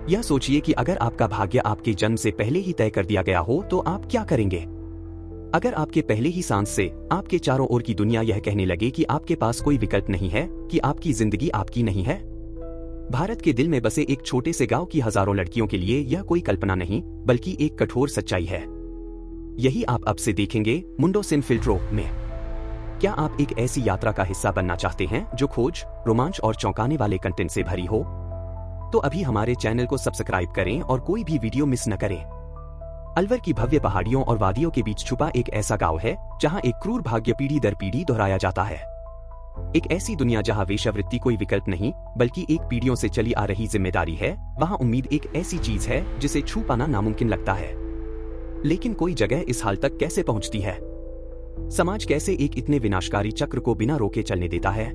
यह सोचिए कि अगर आपका भाग्य आपके जन्म से पहले ही तय कर दिया गया हो तो आप क्या करेंगे। अगर आपके पहले ही सांस से आपके चारों ओर की दुनिया यह कहने लगे कि आपके पास कोई विकल्प नहीं है, कि आपकी जिंदगी आपकी नहीं है। भारत के दिल में बसे एक छोटे से गांव की हजारों लड़कियों के लिए यह कोई कल्पना नहीं बल्कि एक कठोर सच्चाई है। यही आप अब से देखेंगे मुंडो सिन फिल्ट्रो में। क्या आप एक ऐसी यात्रा का हिस्सा बनना चाहते हैं जो खोज, रोमांच और चौंकाने वाले कंटेंट से भरी हो? तो अभी हमारे चैनल को सब्सक्राइब करें और कोई भी वीडियो मिस न करें। अलवर की भव्य पहाड़ियों और वादियों के बीच छुपा एक ऐसा गांव है जहां एक क्रूर भाग्य पीढ़ी दर पीढ़ी दोहराया जाता है। एक ऐसी दुनिया जहां वेश्यावृत्ति कोई विकल्प नहीं बल्कि एक पीढ़ियों से चली आ रही जिम्मेदारी है। वहां उम्मीद एक ऐसी चीज है जिसे छू पाना नामुमकिन लगता है। लेकिन कोई जगह इस हाल तक कैसे पहुंचती है? समाज कैसे एक इतने विनाशकारी चक्र को बिना रोके चलने देता है?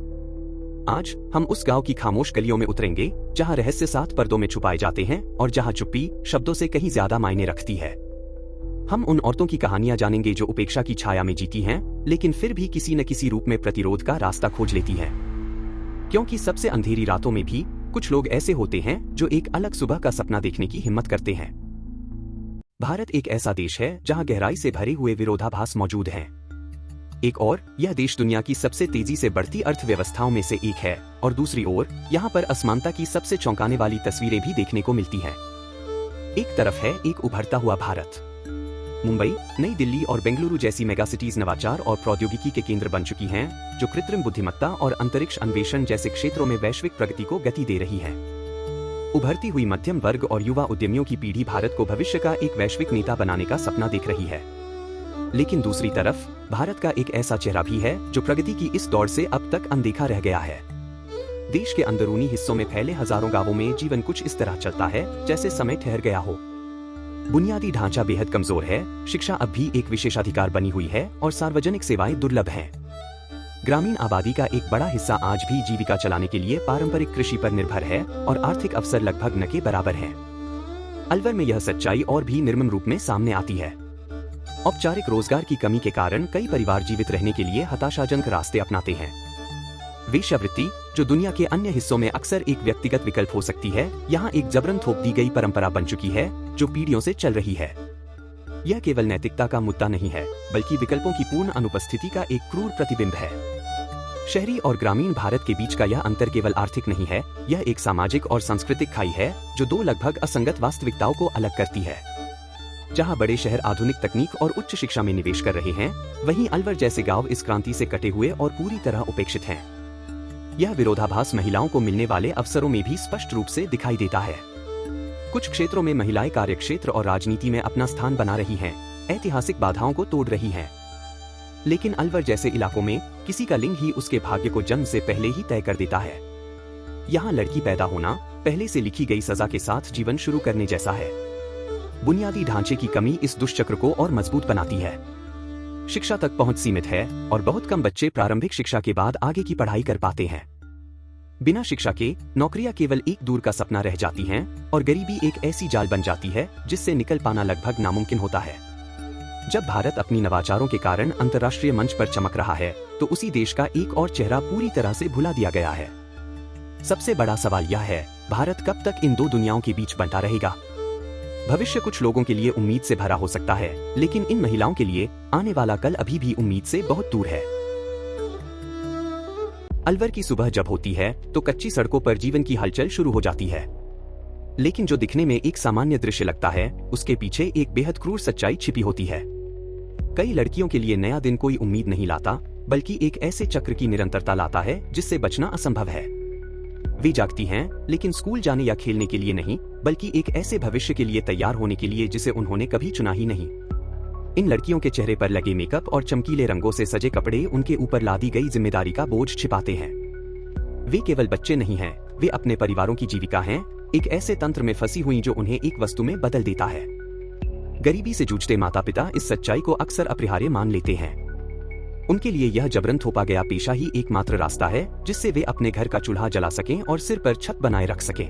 आज हम उस गांव की खामोश गलियों में उतरेंगे जहां रहस्य 7 पर्दों में छुपाए जाते हैं और जहां चुप्पी शब्दों से कहीं ज्यादा मायने रखती है। हम उन औरतों की कहानियां जानेंगे जो उपेक्षा की छाया में जीती हैं, लेकिन फिर भी किसी न किसी रूप में प्रतिरोध का रास्ता खोज लेती हैं। क्योंकि सबसे अंधेरी रातों में भी कुछ लोग ऐसे होते हैं जो एक अलग सुबह का सपना देखने की हिम्मत करते हैं। भारत एक ऐसा देश है जहां गहराई से भरे हुए विरोधाभास मौजूद हैं। एक ओर यह देश दुनिया की सबसे तेजी से बढ़ती अर्थव्यवस्थाओं में से एक है और दूसरी ओर यहाँ पर असमानता की सबसे चौंकाने वाली तस्वीरें भी देखने को मिलती हैं। एक तरफ है एक उभरता हुआ भारत। मुंबई, नई दिल्ली और बेंगलुरु जैसी मेगा सिटीज नवाचार और प्रौद्योगिकी के केंद्र बन चुकी हैं, जो कृत्रिम बुद्धिमत्ता और अंतरिक्ष अन्वेषण जैसे क्षेत्रों में वैश्विक प्रगति को गति दे रही है। उभरती हुई मध्यम वर्ग और युवा उद्यमियों की पीढ़ी भारत को भविष्य का एक वैश्विक नेता बनाने का सपना देख रही है। लेकिन दूसरी तरफ भारत का एक ऐसा चेहरा भी है जो प्रगति की इस दौड़ से अब तक अनदेखा रह गया है। देश के अंदरूनी हिस्सों में फैले हजारों गांवों में जीवन कुछ इस तरह चलता है जैसे समय ठहर गया हो। बुनियादी ढांचा बेहद कमजोर है, शिक्षा अब भी एक विशेषाधिकार बनी हुई है और सार्वजनिक सेवाएं दुर्लभ हैं। ग्रामीण आबादी का एक बड़ा हिस्सा आज भी जीविका चलाने के लिए पारंपरिक कृषि पर निर्भर है और आर्थिक अवसर लगभग न के बराबर हैं। अलवर में यह सच्चाई और भी निर्मम रूप में सामने आती है। औपचारिक रोजगार की कमी के कारण कई परिवार जीवित रहने के लिए हताशाजनक रास्ते अपनाते हैं। वेश्यावृत्ति, जो दुनिया के अन्य हिस्सों में अक्सर एक व्यक्तिगत विकल्प हो सकती है, यहाँ एक जबरन थोप दी गई परंपरा बन चुकी है जो पीढ़ियों से चल रही है। यह केवल नैतिकता का मुद्दा नहीं है बल्कि विकल्पों की पूर्ण अनुपस्थिति का एक क्रूर प्रतिबिंब है। शहरी और ग्रामीण भारत के बीच का यह अंतर केवल आर्थिक नहीं है, यह एक सामाजिक और सांस्कृतिक खाई है जो दो लगभग असंगत वास्तविकताओं को अलग करती है। जहां बड़े शहर आधुनिक तकनीक और उच्च शिक्षा में निवेश कर रहे हैं, वहीं अलवर जैसे गांव इस क्रांति से कटे हुए और पूरी तरह उपेक्षित हैं। यह विरोधाभास महिलाओं को मिलने वाले अवसरों में भी स्पष्ट रूप से दिखाई देता है। कुछ क्षेत्रों में महिलाएं कार्यक्षेत्र और राजनीति में अपना स्थान बना रही हैं, ऐतिहासिक बाधाओं को तोड़ रही हैं। लेकिन अलवर जैसे इलाकों में किसी का लिंग ही उसके भाग्य को जन्म से पहले ही तय कर देता है। यहाँ लड़की पैदा होना पहले से लिखी गई सजा के साथ जीवन शुरू करने जैसा है। बुनियादी ढांचे की कमी इस दुष्चक्र को और मजबूत बनाती है। शिक्षा तक पहुंच सीमित है और बहुत कम बच्चे प्रारंभिक शिक्षा के बाद आगे की पढ़ाई कर पाते हैं। बिना शिक्षा के नौकरियां केवल एक दूर का सपना रह जाती हैं और गरीबी एक ऐसी जाल बन जाती है जिससे निकल पाना लगभग नामुमकिन होता है। जब भारत अपनी नवाचारों के कारण अंतर्राष्ट्रीय मंच पर चमक रहा है, तो उसी देश का एक और चेहरा पूरी तरह से भुला दिया गया है। सबसे बड़ा सवाल यह है, भारत कब तक इन दो दुनियाओं के बीच बंटा रहेगा? भविष्य कुछ लोगों के लिए उम्मीद से भरा हो सकता है, लेकिन इन महिलाओं के लिए आने वाला कल अभी भी उम्मीद से बहुत दूर है। अलवर की सुबह जब होती है तो कच्ची सड़कों पर जीवन की हलचल शुरू हो जाती है। लेकिन जो दिखने में एक सामान्य दृश्य लगता है, उसके पीछे एक बेहद क्रूर सच्चाई छिपी होती है। कई लड़कियों के लिए नया दिन कोई उम्मीद नहीं लाता, बल्कि एक ऐसे चक्र की निरंतरता लाता है जिससे बचना असंभव है। वे जागती हैं, लेकिन स्कूल जाने या खेलने के लिए नहीं, बल्कि एक ऐसे भविष्य के लिए तैयार होने के लिए जिसे उन्होंने कभी चुना ही नहीं। इन लड़कियों के चेहरे पर लगे मेकअप और चमकीले रंगों से सजे कपड़े उनके ऊपर लादी गई जिम्मेदारी का बोझ छिपाते हैं। वे केवल बच्चे नहीं हैं, वे अपने परिवारों की जीविका हैं, एक ऐसे तंत्र में फंसी हुई जो उन्हें एक वस्तु में बदल देता है। गरीबी से जूझते माता पिता इस सच्चाई को अक्सर अपरिहार्य मान लेते हैं। उनके लिए यह जबरन थोपा गया पेशा ही एकमात्र रास्ता है जिससे वे अपने घर का चूल्हा जला सकें और सिर पर छत बनाए रख सकें।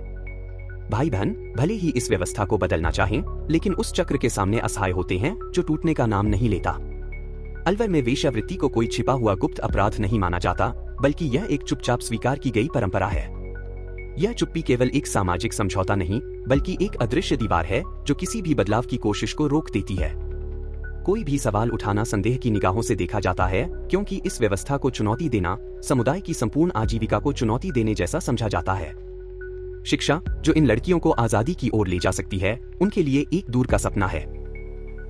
भाई बहन भले ही इस व्यवस्था को बदलना चाहें, लेकिन उस चक्र के सामने असहाय होते हैं जो टूटने का नाम नहीं लेता। अलवर में वेश्यावृत्ति को कोई छिपा हुआ गुप्त अपराध नहीं माना जाता, बल्कि यह एक चुपचाप स्वीकार की गई परंपरा है। यह चुप्पी केवल एक सामाजिक समझौता नहीं, बल्कि एक अदृश्य दीवार है जो किसी भी बदलाव की कोशिश को रोक देती है। कोई भी सवाल उठाना संदेह की निगाहों से देखा जाता है, क्योंकि इस व्यवस्था को चुनौती देना समुदाय की संपूर्ण आजीविका को चुनौती देने जैसा समझा जाता है। शिक्षा, जो इन लड़कियों को आजादी की ओर ले जा सकती है, उनके लिए एक दूर का सपना है।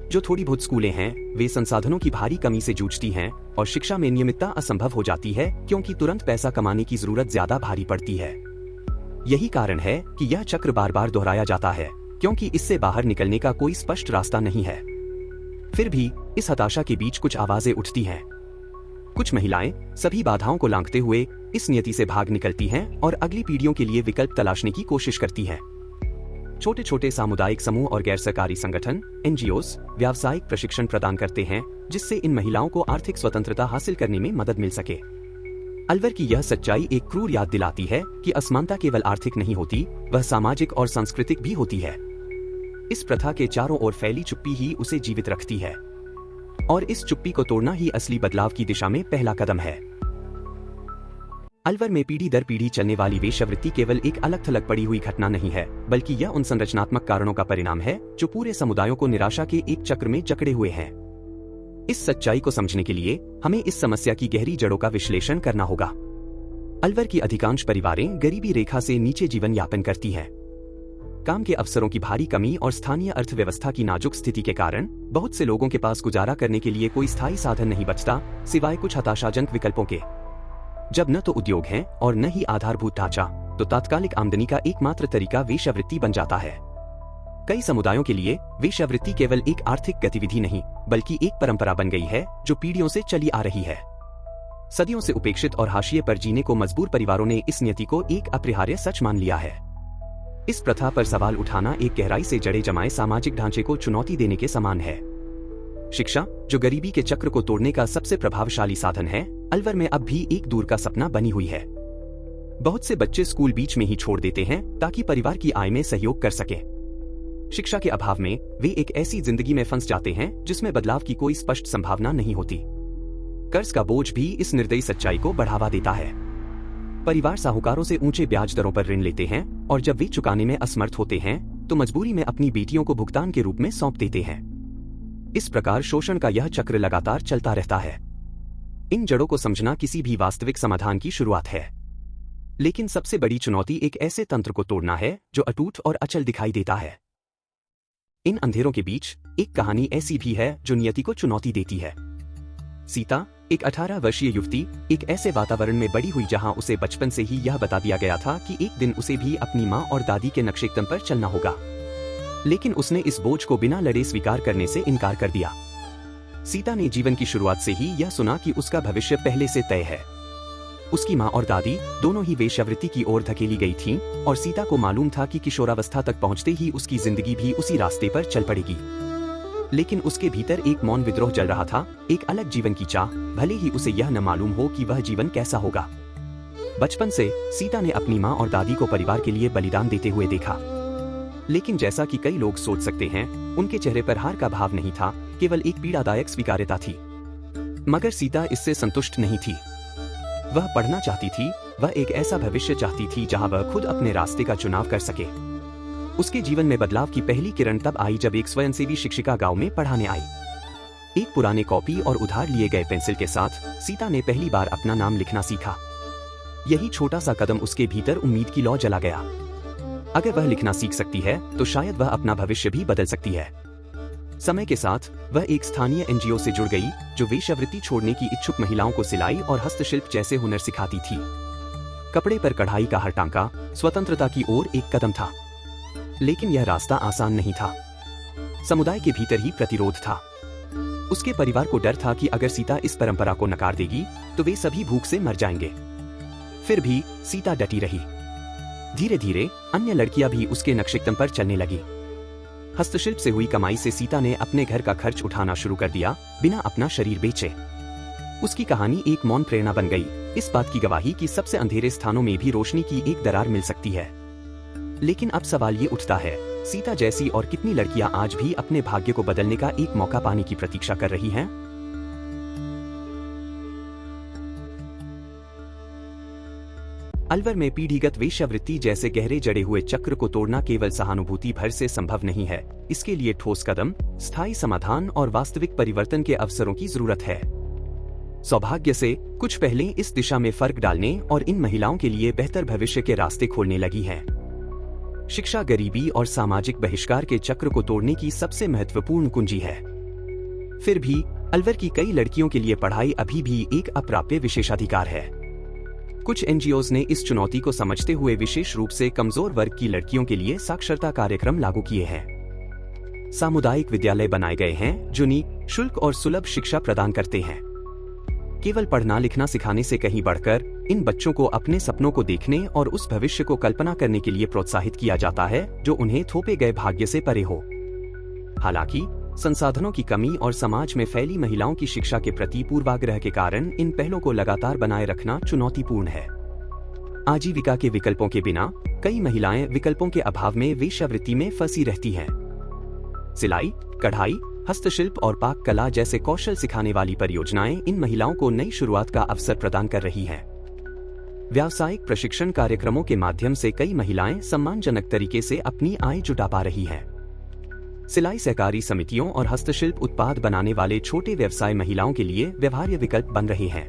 जो थोड़ी बहुत स्कूलें हैं, वे संसाधनों की भारी कमी से जूझती हैं और शिक्षा में नियमितता असंभव हो जाती है, क्योंकि तुरंत पैसा कमाने की जरूरत ज्यादा भारी पड़ती है। यही कारण है कि यह चक्र बार बार दोहराया जाता है, क्योंकि इससे बाहर निकलने का कोई स्पष्ट रास्ता नहीं है। फिर भी इस हताशा के बीच कुछ आवाजें उठती हैं। कुछ महिलाएं सभी बाधाओं को लांघते हुए इस नियति से भाग निकलती हैं और अगली पीढ़ियों के लिए विकल्प तलाशने की कोशिश करती हैं। छोटे छोटे सामुदायिक समूह और गैर सरकारी संगठन एनजीओस व्यावसायिक प्रशिक्षण प्रदान करते हैं, जिससे इन महिलाओं को आर्थिक स्वतंत्रता हासिल करने में मदद मिल सके। अलवर की यह सच्चाई एक क्रूर याद दिलाती है कि असमानता केवल आर्थिक नहीं होती, वह सामाजिक और सांस्कृतिक भी होती है। इस प्रथा के चारों ओर फैली चुप्पी ही उसे जीवित रखती है, और इस चुप्पी को तोड़ना ही असली बदलाव की दिशा में पहला कदम है। अलवर में पीढ़ी दर पीढ़ी चलने वाली वेश्यावृत्ति केवल एक अलग थलग पड़ी हुई घटना नहीं है, बल्कि यह उन संरचनात्मक कारणों का परिणाम है जो पूरे समुदायों को निराशा के एक चक्र में जकड़े हुए हैं। इस सच्चाई को समझने के लिए हमें इस समस्या की गहरी जड़ों का विश्लेषण करना होगा। अलवर की अधिकांश परिवारें गरीबी रेखा से नीचे जीवन यापन करती हैं। काम के अवसरों की भारी कमी और स्थानीय अर्थव्यवस्था की नाजुक स्थिति के कारण बहुत से लोगों के पास गुजारा करने के लिए कोई स्थायी साधन नहीं बचता, सिवाय कुछ हताशाजनक विकल्पों के। जब न तो उद्योग हैं और न ही आधारभूत ढांचा, तो तात्कालिक आमदनी का एकमात्र तरीका वेश्यावृत्ति बन जाता है। कई समुदायों के लिए वेश्यावृत्ति केवल एक आर्थिक गतिविधि नहीं, बल्कि एक परंपरा बन गई है जो पीढ़ियों से चली आ रही है। सदियों से उपेक्षित और हाशिए पर जीने को मजबूर परिवारों ने इस नियति को एक अपरिहार्य सच मान लिया है। इस प्रथा पर सवाल उठाना एक गहराई से जड़े जमाए सामाजिक ढांचे को चुनौती देने के समान है। शिक्षा, जो गरीबी के चक्र को तोड़ने का सबसे प्रभावशाली साधन है, अलवर में अब भी एक दूर का सपना बनी हुई है। बहुत से बच्चे स्कूल बीच में ही छोड़ देते हैं ताकि परिवार की आय में सहयोग कर सके। शिक्षा के अभाव में वे एक ऐसी जिंदगी में फंस जाते हैं जिसमें बदलाव की कोई स्पष्ट संभावना नहीं होती। कर्ज का बोझ भी इस निर्दयी सच्चाई को बढ़ावा देता है। परिवार साहूकारों से ऊंचे ब्याज दरों पर ऋण लेते हैं और जब वे चुकाने में असमर्थ होते हैं तो मजबूरी में अपनी बेटियों को भुगतान के रूप में सौंप देते हैं। इस प्रकार शोषण का यह चक्र लगातार चलता रहता है। इन जड़ों को समझना किसी भी वास्तविक समाधान की शुरुआत है, लेकिन सबसे बड़ी चुनौती एक ऐसे तंत्र को तोड़ना है जो अटूट और अचल दिखाई देता है। इन अंधेरों के बीच एक कहानी ऐसी भी है जो नियति को चुनौती देती है। सीता, एक 18 वर्षीय युवती, एक ऐसे वातावरण में बड़ी हुई जहां उसे बचपन से ही यह बता दिया गया था कि एक दिन उसे भी अपनी मां और दादी के नक्शेकदम पर चलना होगा। लेकिन उसने इस बोझ को बिना लड़े स्वीकार करने से इनकार कर दिया। सीता ने जीवन की शुरुआत से ही यह सुना कि उसका भविष्य पहले से तय है। उसकी मां और दादी दोनों ही वेश्यावृत्ति की ओर धकेली गई थीं और सीता को मालूम था कि किशोरावस्था तक पहुंचते ही उसकी जिंदगी भी उसी रास्ते पर चल पड़ेगी। लेकिन उसके भीतर एक मौन विद्रोह जल रहा था, एक अलग जीवन की चाह, भले ही उसे यह न मालूम हो कि वह जीवन कैसा होगा। बचपन से सीता ने अपनी मां और दादी को परिवार के लिए बलिदान देते हुए देखा, लेकिन जैसा कि कई लोग सोच सकते हैं, उनके चेहरे पर हार का भाव नहीं था, केवल एक पीड़ादायक स्वीकार्यता थी। मगर सीता इससे संतुष्ट नहीं थी। वह पढ़ना चाहती थी, वह एक ऐसा भविष्य चाहती थी जहां वह खुद अपने रास्ते का चुनाव कर सके। उसके जीवन में बदलाव की पहली किरण तब आई जब एक स्वयंसेवी शिक्षिका गांव में पढ़ाने आई। एक पुराने कॉपी और उधार लिए गए पेंसिल के साथ सीता ने पहली बार अपना नाम लिखना सीखा। यही छोटा सा कदम उसके भीतर उम्मीद की लौ जला गया। अगर वह लिखना सीख सकती है तो शायद वह अपना भविष्य भी बदल सकती है। समय के साथ वह एक स्थानीय एनजीओ से जुड़ गई जो वेश्यावृत्ति छोड़ने की इच्छुक महिलाओं को सिलाई और हस्तशिल्प जैसे हुनर सिखाती थी। कपड़े पर कढ़ाई का हर टांका स्वतंत्रता की ओर एक कदम था, लेकिन यह रास्ता आसान नहीं था। समुदाय के भीतर ही प्रतिरोध था। उसके परिवार को डर था कि अगर सीता इस परंपरा को नकार देगी तो वे सभी भूख से मर जाएंगे। फिर भी सीता डटी रही। धीरे धीरे अन्य लड़कियां भी उसके नक्शेकदम पर चलने लगी। हस्तशिल्प से हुई कमाई से सीता ने अपने घर का खर्च उठाना शुरू कर दिया, बिना अपना शरीर बेचे। उसकी कहानी एक मौन प्रेरणा बन गई, इस बात की गवाही कि सबसे अंधेरे स्थानों में भी रोशनी की एक दरार मिल सकती है। लेकिन अब सवाल ये उठता है, सीता जैसी और कितनी लड़कियां आज भी अपने भाग्य को बदलने का एक मौका पाने की प्रतीक्षा कर रही हैं? अलवर में पीढ़ीगत वेश्यावृत्ति जैसे गहरे जड़े हुए चक्र को तोड़ना केवल सहानुभूति भर से संभव नहीं है। इसके लिए ठोस कदम, स्थायी समाधान और वास्तविक परिवर्तन के अवसरों की जरूरत है। सौभाग्य से कुछ पहलें इस दिशा में फर्क डालने और इन महिलाओं के लिए बेहतर भविष्य के रास्ते खोलने लगी हैं। शिक्षा गरीबी और सामाजिक बहिष्कार के चक्र को तोड़ने की सबसे महत्वपूर्ण कुंजी है। फिर भी अलवर की कई लड़कियों के लिए पढ़ाई अभी भी एक अप्राप्य विशेषाधिकार है। कुछ एनजीओज ने इस चुनौती को समझते हुए विशेष रूप से कमजोर वर्ग की लड़कियों के लिए साक्षरता कार्यक्रम लागू किए हैं। सामुदायिक विद्यालय बनाए गए हैं जो निःशुल्क और सुलभ शिक्षा प्रदान करते हैं। केवल पढ़ना लिखना सिखाने से कहीं बढ़कर इन बच्चों को अपने सपनों को देखने और उस भविष्य को कल्पना करने के लिए प्रोत्साहित किया जाता है जो उन्हें थोपे गए भाग्य से परे हो। हालांकि संसाधनों की कमी और समाज में फैली महिलाओं की शिक्षा के प्रति पूर्वाग्रह के कारण इन पहलों को लगातार बनाए रखना चुनौतीपूर्ण है। आजीविका के विकल्पों के बिना कई महिलाएं विकल्पों के अभाव में वेश्यावृत्ति में फंसी रहती हैं। सिलाई, कढ़ाई, हस्तशिल्प और पाक कला जैसे कौशल सिखाने वाली परियोजनाएं इन महिलाओं को नई शुरुआत का अवसर प्रदान कर रही हैं। व्यावसायिक प्रशिक्षण कार्यक्रमों के माध्यम से कई महिलाएं सम्मानजनक तरीके से अपनी आय जुटा पा रही हैं। सिलाई सहकारी समितियों और हस्तशिल्प उत्पाद बनाने वाले छोटे व्यवसाय महिलाओं के लिए व्यवहार्य विकल्प बन रहे हैं।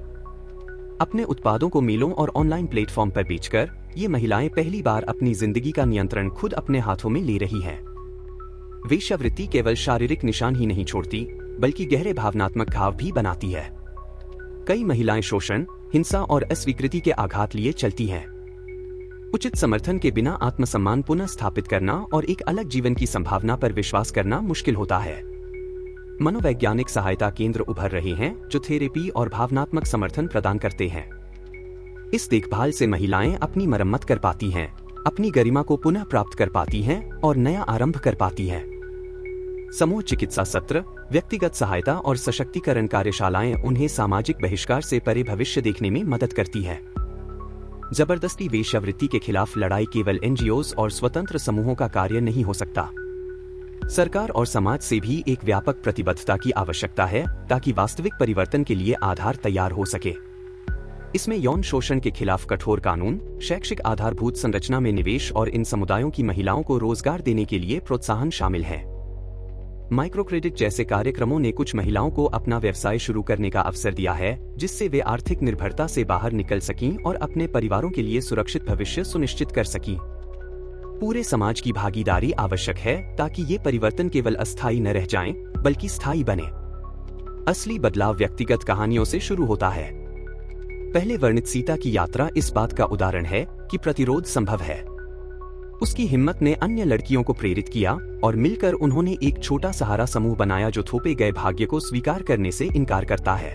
अपने उत्पादों को मेलों और ऑनलाइन प्लेटफॉर्म पर बेचकर ये महिलाएं पहली बार अपनी जिंदगी का नियंत्रण खुद अपने हाथों में ले रही हैं। वेश्यावृत्ति केवल शारीरिक निशान ही नहीं छोड़ती, बल्कि गहरे भावनात्मक घाव भी बनाती है। कई महिलाएं शोषण, हिंसा और अस्वीकृति के आघात लिए चलती हैं। उचित समर्थन के बिना आत्मसम्मान पुनः स्थापित करना और एक अलग जीवन की संभावना पर विश्वास करना मुश्किल होता है। मनोवैज्ञानिक सहायता केंद्र उभर रहे हैं जो थेरेपी और भावनात्मक समर्थन प्रदान करते हैं। इस देखभाल से महिलाएं अपनी मरम्मत कर पाती हैं, अपनी गरिमा को पुनः प्राप्त कर पाती हैं और नया आरंभ कर पाती हैं। समूह चिकित्सा सत्र, व्यक्तिगत सहायता और सशक्तिकरण कार्यशालाएं उन्हें सामाजिक बहिष्कार से परे भविष्य देखने में मदद करती है। जबरदस्ती वेश्यावृत्ति के खिलाफ लड़ाई केवल एनजीओज और स्वतंत्र समूहों का कार्य नहीं हो सकता। सरकार और समाज से भी एक व्यापक प्रतिबद्धता की आवश्यकता है ताकि वास्तविक परिवर्तन के लिए आधार तैयार हो सके। इसमें यौन शोषण के खिलाफ कठोर कानून, शैक्षिक आधारभूत संरचना में निवेश और इन समुदायों की महिलाओं को रोजगार देने के लिए प्रोत्साहन शामिल है। माइक्रो क्रेडिट जैसे कार्यक्रमों ने कुछ महिलाओं को अपना व्यवसाय शुरू करने का अवसर दिया है, जिससे वे आर्थिक निर्भरता से बाहर निकल सकीं और अपने परिवारों के लिए सुरक्षित भविष्य सुनिश्चित कर सकीं। पूरे समाज की भागीदारी आवश्यक है ताकि ये परिवर्तन केवल अस्थायी न रह जाएं, बल्कि स्थायी बने। असली बदलाव व्यक्तिगत कहानियों से शुरू होता है। पहले वर्णित सीता की यात्रा इस बात का उदाहरण है कि प्रतिरोध संभव है। उसकी हिम्मत ने अन्य लड़कियों को प्रेरित किया और मिलकर उन्होंने एक छोटा सहारा समूह बनाया जो थोपे गए भाग्य को स्वीकार करने से इनकार करता है।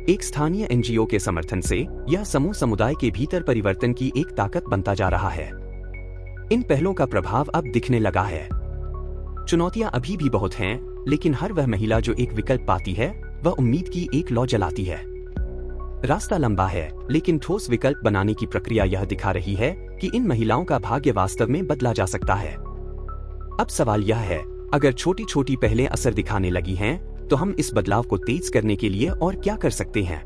एक स्थानीय एनजीओ के समर्थन से यह समूह समुदाय के भीतर परिवर्तन की एक ताकत बनता जा रहा है। इन पहलों का प्रभाव अब दिखने लगा है। चुनौतियां अभी भी बहुत हैं, लेकिन हर वह महिला जो एक विकल्प पाती है, वह उम्मीद की एक लौ जलाती है। रास्ता लंबा है, लेकिन ठोस विकल्प बनाने की प्रक्रिया यह दिखा रही है कि इन महिलाओं का भाग्य वास्तव में बदला जा सकता है। अब सवाल यह है, अगर छोटी छोटी पहलें असर दिखाने लगी हैं, तो हम इस बदलाव को तेज करने के लिए और क्या कर सकते हैं?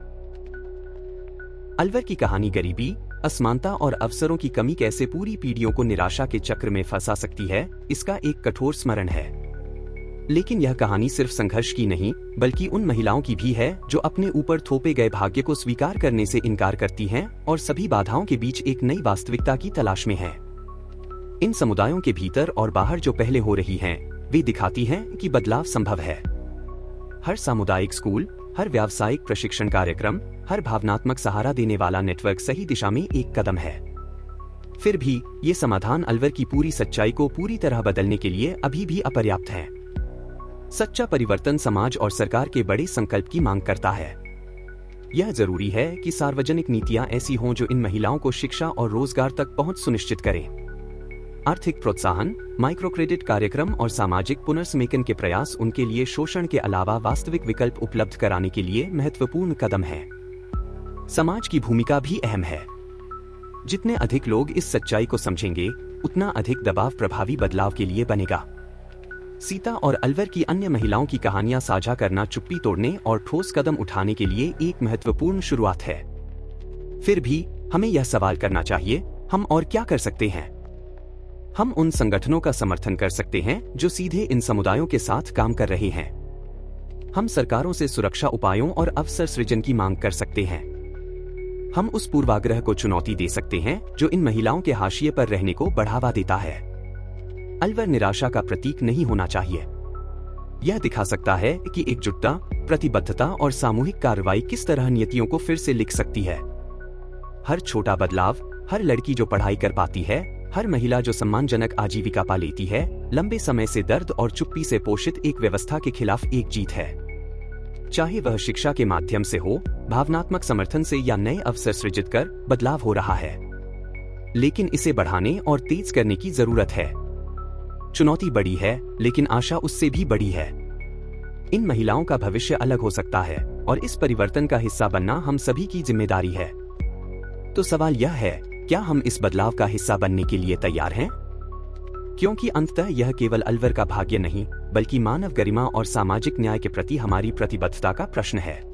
अलवर की कहानी गरीबी, असमानता और अवसरों की कमी कैसे पूरी पीढ़ियों को निराशा के चक्र में फंसा सकती है, इसका एक कठोर स्मरण है। लेकिन यह कहानी सिर्फ संघर्ष की नहीं, बल्कि उन महिलाओं की भी है जो अपने ऊपर थोपे गए भाग्य को स्वीकार करने से इनकार करती हैं और सभी बाधाओं के बीच एक नई वास्तविकता की तलाश में हैं। इन समुदायों के भीतर और बाहर जो पहले हो रही हैं, वे दिखाती हैं कि बदलाव संभव है। हर सामुदायिक स्कूल, हर व्यावसायिक प्रशिक्षण कार्यक्रम, हर भावनात्मक सहारा देने वाला नेटवर्क सही दिशा में एक कदम है। फिर भी ये समाधान अलवर की पूरी सच्चाई को पूरी तरह बदलने के लिए अभी भी अपर्याप्त है। सच्चा परिवर्तन समाज और सरकार के बड़े संकल्प की मांग करता है। यह जरूरी है कि सार्वजनिक नीतियां ऐसी हों जो इन महिलाओं को शिक्षा और रोजगार तक पहुंच सुनिश्चित करें। आर्थिक प्रोत्साहन, माइक्रो क्रेडिट कार्यक्रम और सामाजिक पुनर्समेकन के प्रयास उनके लिए शोषण के अलावा वास्तविक विकल्प उपलब्ध कराने के लिए महत्वपूर्ण कदम हैं। समाज की भूमिका भी अहम है। जितने अधिक लोग इस सच्चाई को समझेंगे, उतना अधिक दबाव प्रभावी बदलाव के लिए बनेगा। सीता और अलवर की अन्य महिलाओं की कहानियां साझा करना चुप्पी तोड़ने और ठोस कदम उठाने के लिए एक महत्वपूर्ण शुरुआत है। फिर भी हमें यह सवाल करना चाहिए, हम और क्या कर सकते हैं? हम उन संगठनों का समर्थन कर सकते हैं जो सीधे इन समुदायों के साथ काम कर रहे हैं। हम सरकारों से सुरक्षा उपायों और अवसर सृजन की मांग कर सकते हैं। हम उस पूर्वाग्रह को चुनौती दे सकते हैं जो इन महिलाओं के हाशिए पर रहने को बढ़ावा देता है। अलवर निराशा का प्रतीक नहीं होना चाहिए। यह दिखा सकता है कि एकजुटता, प्रतिबद्धता और सामूहिक कार्रवाई किस तरह नियतियों को फिर से लिख सकती है। हर छोटा बदलाव, हर लड़की जो पढ़ाई कर पाती है, हर महिला जो सम्मानजनक आजीविका पा लेती है, लंबे समय से दर्द और चुप्पी से पोषित एक व्यवस्था के खिलाफ एक जीत है। चाहे वह शिक्षा के माध्यम से हो, भावनात्मक समर्थन से या नए अवसर सृजित कर, बदलाव हो रहा है। लेकिन इसे बढ़ाने और तेज करने की जरूरत है। चुनौती बड़ी है, लेकिन आशा उससे भी बड़ी है। इन महिलाओं का भविष्य अलग हो सकता है और इस परिवर्तन का हिस्सा बनना हम सभी की जिम्मेदारी है। तो सवाल यह है, क्या हम इस बदलाव का हिस्सा बनने के लिए तैयार हैं? क्योंकि अंततः यह केवल अलवर का भाग्य नहीं, बल्कि मानव गरिमा और सामाजिक न्याय के प्रति हमारी प्रतिबद्धता का प्रश्न है।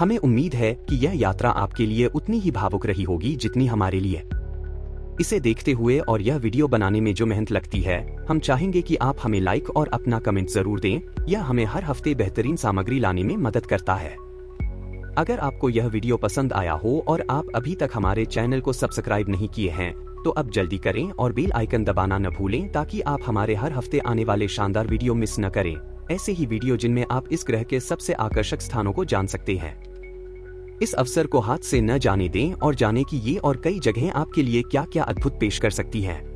हमें उम्मीद है कि यह यात्रा आपके लिए उतनी ही भावुक रही होगी जितनी हमारे लिए। इसे देखते हुए और यह वीडियो बनाने में जो मेहनत लगती है, हम चाहेंगे कि आप हमें लाइक और अपना कमेंट जरूर दें। यह हमें हर हफ्ते बेहतरीन सामग्री लाने में मदद करता है। अगर आपको यह वीडियो पसंद आया हो और आप अभी तक हमारे चैनल को सब्सक्राइब नहीं किए हैं, तो अब जल्दी करें और बेल आइकन दबाना न भूलें ताकि आप हमारे हर हफ्ते आने वाले शानदार वीडियो मिस न करें। ऐसे ही वीडियो जिनमें आप इस ग्रह के सबसे आकर्षक स्थानों को जान सकते हैं। इस अवसर को हाथ से न जाने दें और जानें कि ये और कई जगहें आपके लिए क्या क्या अद्भुत पेश कर सकती हैं।